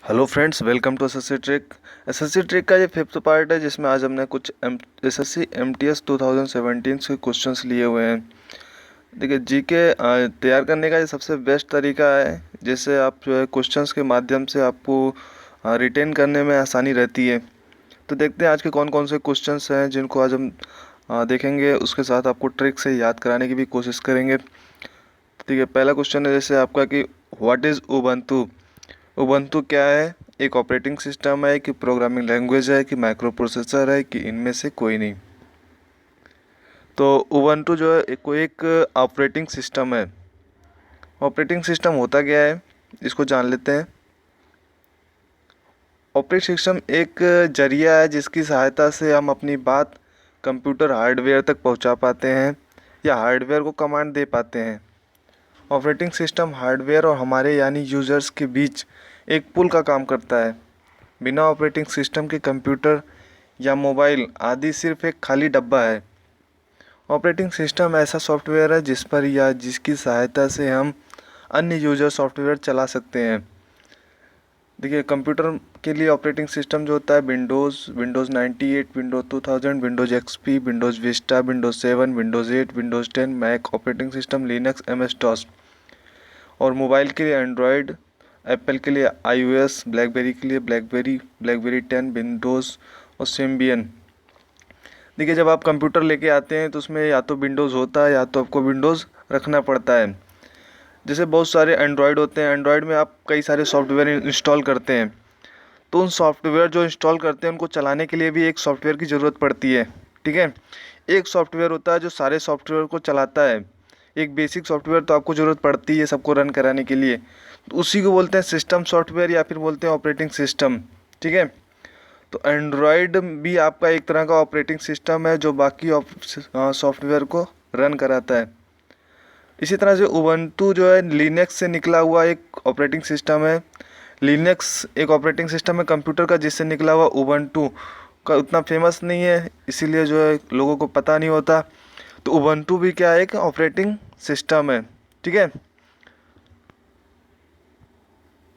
Hello friends, welcome to SSC trick. SSC trick का ये fifth part है जिसमें आज हमने कुछ एसएससी एमटीएस 2017 के क्वेश्चंस लिए हुए हैं। देखिए, जीके तैयार करने का ये सबसे बेस्ट तरीका है, जिससे आप जो है क्वेश्चंस के माध्यम से आपको रिटेन करने में आसानी रहती है। तो देखते हैं आज के कौन कौन से क्वेश्चंस हैं जिनको आज हम देखेंगे, उसके साथ आपको ट्रिक से याद कराने की भी कोशिश करेंगे। ठीक है, पहला क्वेश्चन है जैसे आपका कि व्हाट इज़ उबंटू। उबंटू क्या है? एक ऑपरेटिंग सिस्टम है कि प्रोग्रामिंग लैंग्वेज है कि माइक्रो प्रोसेसर है कि इनमें से कोई नहीं। तो उबंटू जो है कोई एक ऑपरेटिंग सिस्टम है। ऑपरेटिंग सिस्टम होता क्या है, इसको जान लेते हैं। ऑपरेटिंग सिस्टम एक जरिया है जिसकी सहायता से हम अपनी बात कंप्यूटर हार्डवेयर तक पहुंचा पाते हैं या हार्डवेयर को कमांड दे पाते हैं। ऑपरेटिंग सिस्टम हार्डवेयर और हमारे यानी यूजर्स के बीच एक पुल का काम करता है। बिना ऑपरेटिंग सिस्टम के कंप्यूटर या मोबाइल आदि सिर्फ एक खाली डब्बा है। ऑपरेटिंग सिस्टम ऐसा सॉफ्टवेयर है जिस पर या जिसकी सहायता से हम अन्य यूजर सॉफ्टवेयर चला सकते हैं। देखिए, कंप्यूटर के लिए ऑपरेटिंग सिस्टम जो होता है Windows 98, Windows 2000, Windows XP, Windows Vista, Windows 7, Windows 8, Windows 10, Mac operating system, Linux, MS DOS. और मोबाइल के लिए एंड्रॉयड, एप्पल के लिए iOS, ब्लैकबेरी के लिए ब्लैकबेरी 10, विंडोज़ और सिम्बियन। देखिए, जब आप कंप्यूटर लेके आते हैं तो उसमें या तो विंडोज़ होता है या तो आपको विंडोज़ रखना पड़ता है। जैसे बहुत सारे एंड्रॉयड होते हैं, एंड्रॉयड में आप कई सारे सॉफ्टवेयर इंस्टॉल करते हैं। तो उन सॉफ्टवेयर जो इंस्टॉल करते हैं उनको चलाने के लिए भी एक सॉफ्टवेयर की ज़रूरत पड़ती है। ठीक है, एक सॉफ्टवेयर होता है जो सारे सॉफ्टवेयर को चलाता है। एक बेसिक सॉफ्टवेयर तो आपको ज़रूरत पड़ती है सबको रन कराने के लिए, तो उसी को बोलते हैं सिस्टम सॉफ्टवेयर या फिर बोलते हैं ऑपरेटिंग सिस्टम। ठीक है, तो एंड्रॉयड भी आपका एक तरह का ऑपरेटिंग सिस्टम है जो बाकी सॉफ्टवेयर को रन कराता है। इसी तरह से उबंटू जो है लिनक्स से निकला हुआ एक ऑपरेटिंग सिस्टम है। लिनक्स एक ऑपरेटिंग सिस्टम है कंप्यूटर का जिससे निकला हुआ। उबंटू का उतना फेमस नहीं है, इसीलिए जो है लोगों को पता नहीं होता। तो उबंटू भी क्या है, एक ऑपरेटिंग सिस्टम है। ठीक है,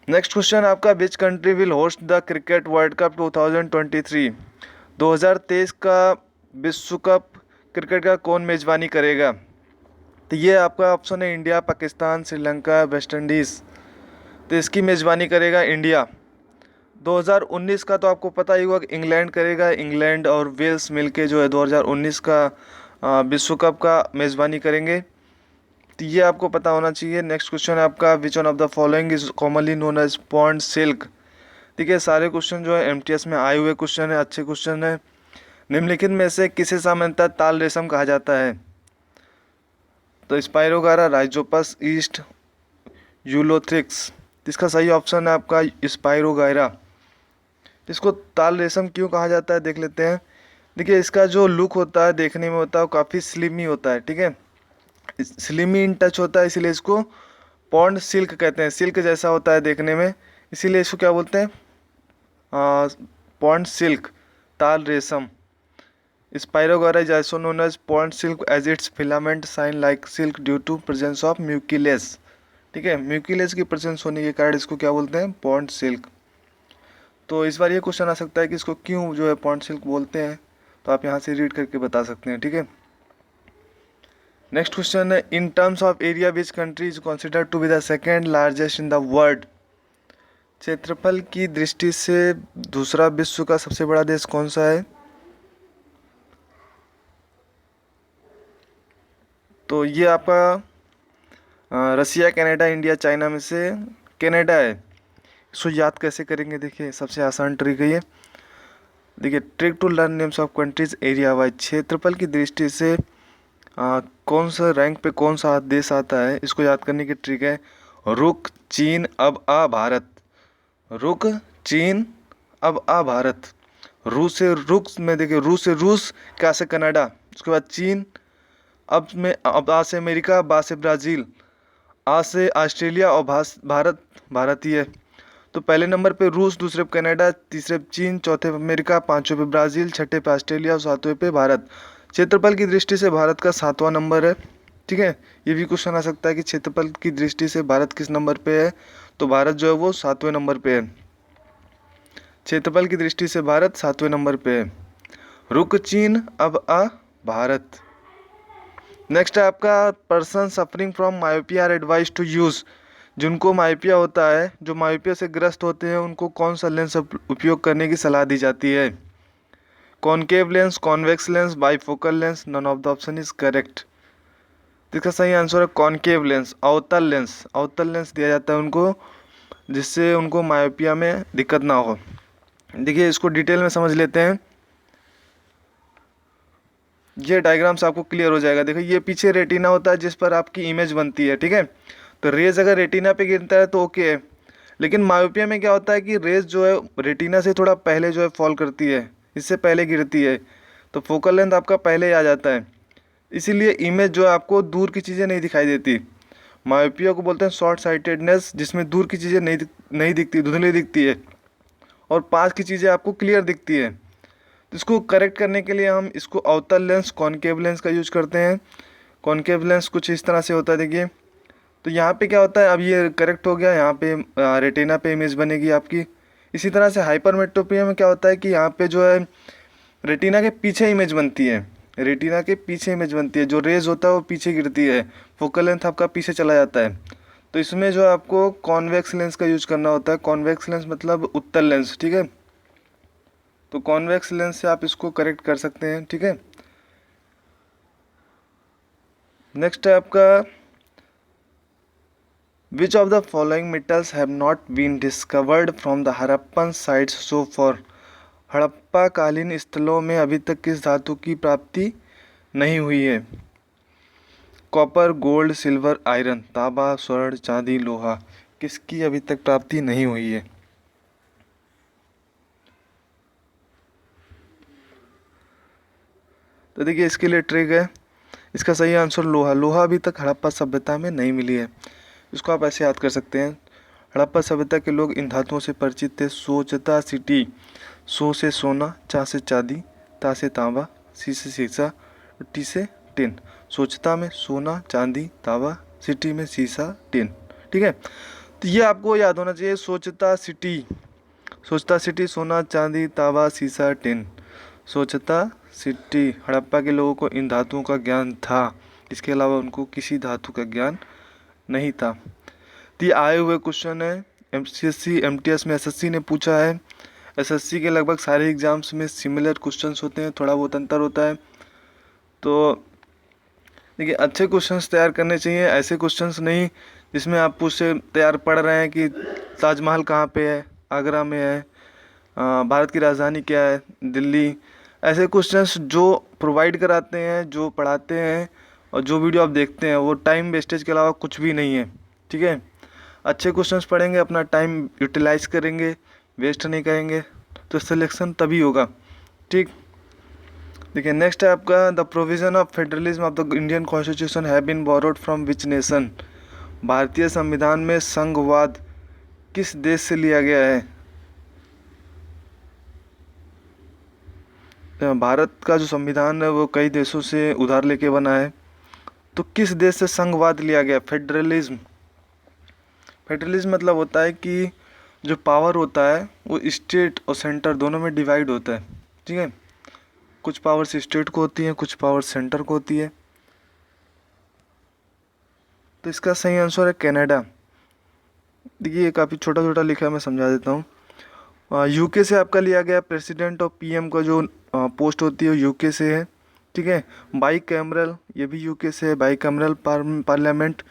नेक्स्ट क्वेश्चन आपका, which country will host the cricket world cup 2023। 2023 का विश्व कप क्रिकेट का कौन मेज़बानी करेगा? तो ये आपका ऑप्शन है India, Pakistan, Sri Lanka, West Indies. तो इसकी मेज़बानी करेगा इंडिया। 2019 का तो आपको पता ही होगा कि इंग्लैंड करेगा। इंग्लैंड और वेल्स मिलके जो है 2019 का विश्व कप का मेज़बानी करेंगे। तो ये आपको पता होना चाहिए। नेक्स्ट क्वेश्चन है आपका, which one of the following is commonly known as pond silk. ठीक है, सारे क्वेश्चन जो है एमटीएस में आए हुए क्वेश्चन है, अच्छे क्वेश्चन है। निम्नलिखित में से किसे सामान्यतः ताल रेशम कहा जाता है? तो स्पाइरोगारा, राइजोपस, ईस्ट, यूलोथ्रिक्स। इसका सही ऑप्शन है आपका स्पाइरोगारा। इसको ताल रेशम क्यों कहा जाता है देख लेते हैं। देखिए, इसका जो लुक होता है देखने में होता है वो काफ़ी स्लिमी होता है। ठीक है, स्लिमी इन टच होता है, इसीलिए इसको पॉन्ड सिल्क कहते हैं। सिल्क जैसा होता है देखने में, इसीलिए इसको क्या बोलते हैं, पॉन्ड सिल्क, ताल रेशम। स्पाइरोगारा is also known as pond silk as its filament shine like silk due to presence of म्यूकिलेस। ठीक है, म्यूकिलेस की प्रेजेंस होने के कारण इसको क्या बोलते हैं, पॉन्ड सिल्क। तो इस बार ये क्वेश्चन आ सकता है कि इसको क्यों जो है पॉन्ड सिल्क बोलते हैं, तो आप यहाँ से रीड करके बता सकते हैं। ठीक है, नेक्स्ट क्वेश्चन है, in terms of area which country is considered to be the second largest in the world. क्षेत्रफल की दृष्टि से दूसरा विश्व का सबसे बड़ा देश कौन सा है? तो ये आपका रसिया, कनाडा, इंडिया, चाइना में से कनाडा है। इसको याद कैसे करेंगे, देखिए सबसे आसान ट्रिक है ये। देखिए, trick to learn names of countries area wise. क्षेत्रफल की दृष्टि से कौन सा रैंक पे कौन सा देश आता है, इसको याद करने की ट्रिक है। रुक, चीन, अब आ, भारत। रुक, चीन, अब आ, भारत। रूस से रुक में देखिए, रूस से रूस, क्या से कनाडा, उसके बाद चीन, अब आ से अमेरिका, बा से ब्राज़ील, आ से ऑस्ट्रेलिया और भारत भारतीय। तो पहले नंबर पे रूस, दूसरे पे कनाडा, तीसरे पे चीन, चौथे पे अमेरिका, पांचवें पे ब्राज़ील, छठे पे ऑस्ट्रेलिया और सातवें पे भारत। क्षेत्रफल की दृष्टि से भारत का 7वां नंबर है। ठीक है, ये भी क्वेश्चन आ सकता है कि क्षेत्रफल की दृष्टि से भारत किस नंबर पे है, तो भारत जो है वो 7वें नंबर पे है। क्षेत्रफल की दृष्टि से भारत 7वें नंबर पे है। रुक चीन अब आ भारत। नेक्स्ट है आपका person suffering from myopia are advise to use. जिनको मायोपिया होता है, जो मायोपिया से ग्रस्त होते हैं, उनको कौन सा लेंस उपयोग करने की सलाह दी जाती है? Concave lens, convex lens, bifocal lens, none of the option is correct. इसका सही आंसर है कॉनकेव लेंस, अवतल लेंस। अवतल लेंस दिया जाता है उनको, जिससे उनको मायोपिया में दिक्कत ना हो। देखिए इसको डिटेल में समझ लेते हैं, ये डायग्राम से आपको क्लियर हो जाएगा। देखो ये पीछे रेटिना होता है जिस पर आपकी इमेज बनती है, ठीक है। तो रेज अगर रेटिना पे गिरता है तो ओके है, लेकिन मायोपिया में क्या होता है कि रेज जो है रेटिना से थोड़ा पहले जो है फॉल करती है, इससे पहले गिरती है, तो फोकल लेंथ आपका पहले आ जाता है, इसीलिए इमेज जो है आपको दूर की चीज़ें नहीं दिखाई देती। मायोपिया को बोलते हैं शॉर्ट साइटेडनेस, जिसमें दूर की चीज़ें नहीं दिखती, धुंधली दिखती है, और पास की चीज़ें आपको क्लियर दिखती है। तो इसको करेक्ट करने के लिए हम इसको अवतल लेंस, कॉनकेव लेंस का यूज करते हैं। कॉनकेव लेंस कुछ इस तरह से होता है, देखिए। तो यहाँ पे क्या होता है, अब ये करेक्ट हो गया, यहाँ पे रेटिना पे इमेज बनेगी आपकी। इसी तरह से हाइपरमेट्रोपिया में क्या होता है कि यहाँ पे जो है रेटिना के पीछे इमेज बनती है, रेटिना के पीछे इमेज बनती है, जो रेज होता है वो पीछे गिरती है, फोकल लेंथ आपका पीछे चला जाता है। तो इसमें जो आपको कॉन्वेक्स लेंस का यूज करना होता है। कॉन्वेक्स लेंस मतलब उत्तल लेंस, ठीक है। तो कॉन्वेक्स लेंस से आप इसको करेक्ट कर सकते हैं, ठीक है। नेक्स्ट है आपका which of the following metals have not been discovered from the Harappan sites so far. Harappa कालीन स्थलों में अभी तक किस धातु की प्राप्ति नहीं हुई है? कॉपर, गोल्ड, सिल्वर, आयरन, तांबा, स्वर्ण, चांदी, लोहा, किसकी अभी तक प्राप्ति नहीं हुई है? तो देखिए इसके लिए ट्रिक है, इसका सही आंसर लोहा। लोहा अभी तक हड़प्पा सभ्यता में नहीं मिली है। इसको आप ऐसे याद कर सकते हैं, हड़प्पा सभ्यता के लोग इन धातुओं से परिचित थे। सोचता सिटी, सो से सोना, चा से चांदी, ता से तांबा, सी से शीशा, टी से टिन। सोचता में सोना, चांदी, तांबा, सिटी में शीशा, टिन, ठीक है। तो ये आपको याद होना चाहिए, सोचता सिटी। सोचता सिटी, सोना, चांदी, तांबा, शीशा, टिन। सोचता सिटी, हड़प्पा के लोगों को इन धातुओं का ज्ञान था, इसके अलावा उनको किसी धातु का ज्ञान नहीं था। तो ये आए हुए क्वेश्चन है, MCSC MTS में SSC ने पूछा है। SSC के लगभग सारे एग्जाम्स में सिमिलर क्वेश्चंस होते हैं, थोड़ा बहुत अंतर होता है। तो देखिए अच्छे क्वेश्चंस तैयार करने चाहिए, ऐसे क्वेश्चंस नहीं जिसमें आप पूछे तैयार पढ़ रहे हैं कि ताजमहल कहाँ पे है, आगरा में है, भारत की राजधानी क्या है, दिल्ली। ऐसे क्वेश्चंस जो प्रोवाइड कराते हैं, जो पढ़ाते हैं, और जो वीडियो आप देखते हैं, वो टाइम वेस्टेज के अलावा कुछ भी नहीं है, ठीक है। अच्छे क्वेश्चंस पढ़ेंगे, अपना टाइम यूटिलाइज करेंगे, वेस्ट नहीं करेंगे, तो सिलेक्शन तभी होगा, ठीक। देखिए नेक्स्ट है आपका the provision of federalism of the Indian constitution have been borrowed from which nation. भारतीय संविधान में संघवाद किस देश से लिया गया है? भारत का जो संविधान है वो कई देशों से उधार लेके बना है, तो किस देश से संघवाद लिया गया? फेडरलिज्म। फेडरलिज्म मतलब होता है कि जो पावर होता है वो स्टेट और सेंटर दोनों में डिवाइड होता है, ठीक है। कुछ पावर्स स्टेट को होती है, कुछ पावर सेंटर को होती है। तो इसका सही आंसर है कनाडा। देखिए ये काफ़ी छोटा छोटा लिखा है, मैं समझा देता हूँ। यूके से आपका लिया गया, प्रेसिडेंट और पीएम का जो पोस्ट होती है वो यूके से है, ठीक है। बाई कैमरल, ये भी यूके से है। By cameral parliament,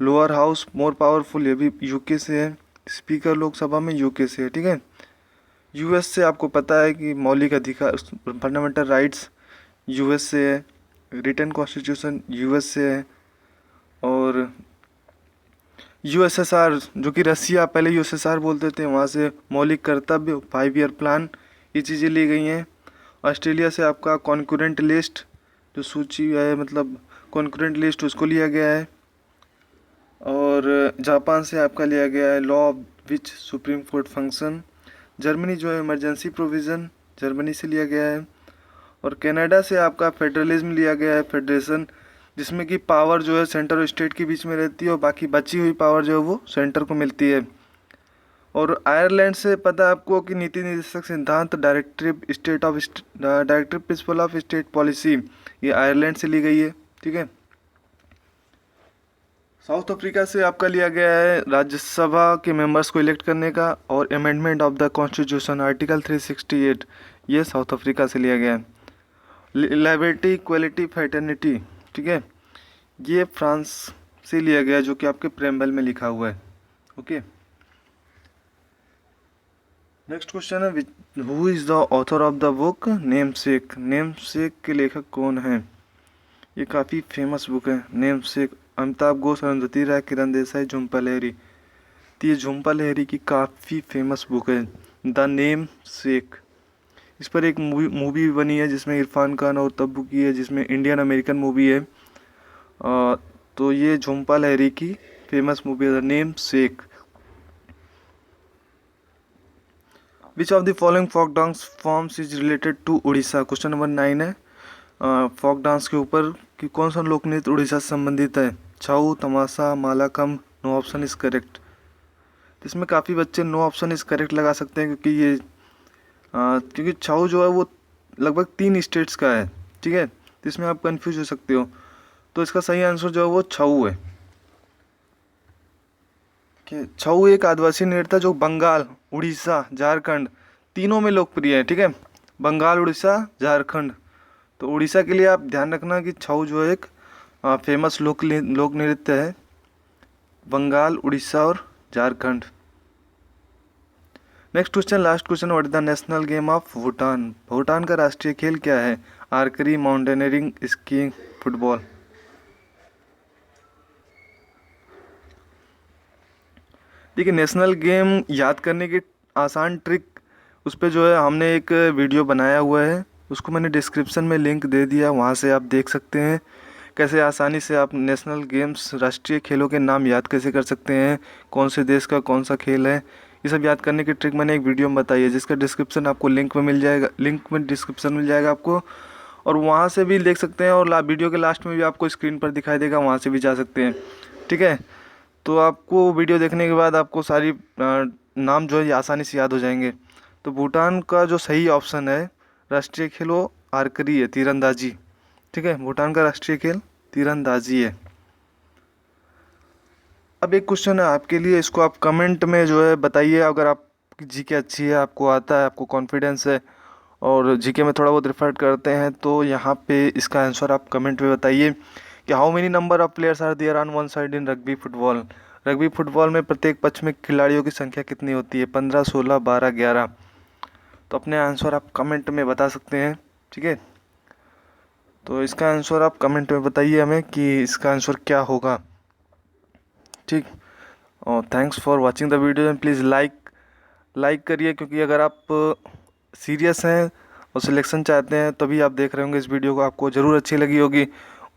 lower house more powerful, ये भी यूके से है। स्पीकर लोकसभा में यूके से है, ठीक है। यूएस से आपको पता है कि मौलिक अधिकार फंडामेंटल राइट्स यूएस से है, रिटन कॉन्स्टिट्यूशन यूएस से है, और यूएसएसआर जो कि रसिया पहले यूएसएसआर बोलते थे, वहाँ से मौलिक कर्तव्य 5 ईयर प्लान, ये चीज़ें ली गई हैं। ऑस्ट्रेलिया से आपका कॉन्करेंट लिस्ट जो सूची है, मतलब कॉन्करेंट लिस्ट, उसको लिया गया है। और जापान से आपका लिया गया है law of which supreme court function. Germany जो है इमरजेंसी प्रोविज़न, जर्मनी से लिया गया है। और कनाडा से आपका फेडरलिज्म लिया गया है, फेडरेशन, जिसमें कि पावर जो है सेंटर और स्टेट के बीच में रहती है, और बाकी बची हुई पावर जो है वो सेंटर को मिलती है। और आयरलैंड से पता है आपको कि नीति निर्देशक सिद्धांत directive principle of state policy, ये आयरलैंड से ली गई है। ठीक है। साउथ अफ्रीका से आपका लिया गया है राज्यसभा के मेंबर्स को इलेक्ट करने का और amendment of the constitution article 368, ये साउथ अफ्रीका से लिया गया है। लिबर्टी इक्वलिटी फ्रेटर्निटी, ठीक है, ये फ्रांस से लिया गया जो कि आपके प्रेम्बल में लिखा हुआ है। ओके। नेक्स्ट क्वेश्चन है who is the author of the book namesake. Namesake के लेखक कौन हैं? ये काफ़ी फेमस बुक है नेमसेक। अमिताभ घोष, अरुंधति राय, किरण देसाई, झुम्पा लाहिरी। तो ये झुम्पा लाहिरी की काफ़ी फेमस बुक है द नेमसेक। इस पर एक मूवी बनी है जिसमें इरफान खान और तब्बू की है, जिसमें इंडियन अमेरिकन मूवी है। तो ये झुम्पा लाहिरी की फेमस मूवी है the namesake. Which of the following folk dance forms is related to Orissa. Question number 9 है फोक डांस के ऊपर कि कौन सा लोक नृत्य उड़ीसा से संबंधित है। छऊ, तमाशा, मालाकम। No option is correct. इसमें काफ़ी बच्चे नो ऑप्शन इज करेक्ट लगा सकते हैं क्योंकि छऊ जो है वो लगभग 3 स्टेट्स का है। ठीक है, तो इसमें आप कंफ्यूज हो सकते हो। तो इसका सही आंसर जो है वो छऊ है। छऊ एक आदिवासी नृत्य जो बंगाल, उड़ीसा, झारखंड तीनों में लोकप्रिय है। ठीक है, बंगाल, उड़ीसा, झारखंड। तो उड़ीसा के लिए आप ध्यान रखना कि छऊ जो है एक फेमस लोक नृत्य है, बंगाल, उड़ीसा और Jharkhand. Next question, last question, what is the national game of Bhutan. Bhutan का राष्ट्रीय खेल क्या है? आर्करी, माउंटेनियरिंग, स्कीइंग, फुटबॉल। देखिए, नेशनल गेम याद करने की आसान ट्रिक उस पर जो है हमने एक वीडियो बनाया हुआ है, उसको मैंने डिस्क्रिप्शन में लिंक दे दिया, वहाँ से आप देख सकते हैं कैसे आसानी से आप नेशनल गेम्स, राष्ट्रीय खेलों के नाम याद कैसे कर सकते हैं, कौन से देश का कौन सा खेल है, ये सब याद करने की ट्रिक मैंने एक वीडियो में बताई है, जिसका डिस्क्रिप्शन आपको लिंक में मिल जाएगा, लिंक में डिस्क्रिप्शन मिल जाएगा आपको, और वहाँ से भी देख सकते हैं। और वीडियो के लास्ट में भी आपको स्क्रीन पर दिखाई देगा, वहाँ से भी जा सकते हैं। ठीक है, तो आपको वीडियो देखने के बाद आपको सारी नाम जो है आसानी से याद हो जाएंगे। तो भूटान का जो सही ऑप्शन है राष्ट्रीय खेल वो आर्करी है, तीरंदाजी। ठीक है, भूटान का राष्ट्रीय खेल तीरंदाजी है। अब एक क्वेश्चन है आपके लिए, इसको आप कमेंट में जो है बताइए। अगर आपकी जीके अच्छी है, आपको आता है, आपको कॉन्फिडेंस है और जीके में थोड़ा बहुत रेफर करते हैं, तो यहाँ पे इसका आंसर आप कमेंट में बताइए कि how many number of players are there on one side in rugby football. Rugby football में प्रत्येक पक्ष में खिलाड़ियों की संख्या कितनी होती है? 15, 16, 12, 11। तो अपने आंसर आप कमेंट में बता सकते हैं। ठीक है, तो इसका आंसर आप कमेंट में बताइए हमें कि इसका आंसर क्या होगा। ठीक, और thanks for watching the video and please like करिए, क्योंकि अगर आप सीरियस हैं और सिलेक्शन चाहते हैं तभी आप देख रहे होंगे इस वीडियो को, आपको ज़रूर अच्छी लगी होगी।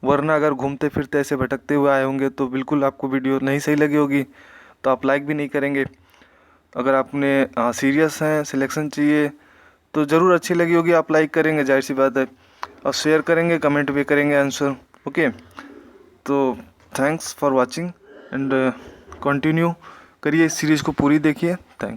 वरना अगर घूमते फिरते ऐसे भटकते हुए आए होंगे तो बिल्कुल आपको वीडियो नहीं सही लगी होगी, तो आप लाइक भी नहीं करेंगे। अगर आपने सीरियस हैं, सिलेक्शन चाहिए, तो ज़रूर अच्छी लगी होगी, आप लाइक करेंगे, जाहिर सी बात है, और शेयर करेंगे, कमेंट भी करेंगे आंसर। ओके, तो thanks for watching and continue करिए, इस सीरीज़ को पूरी देखिए। थैंक्स।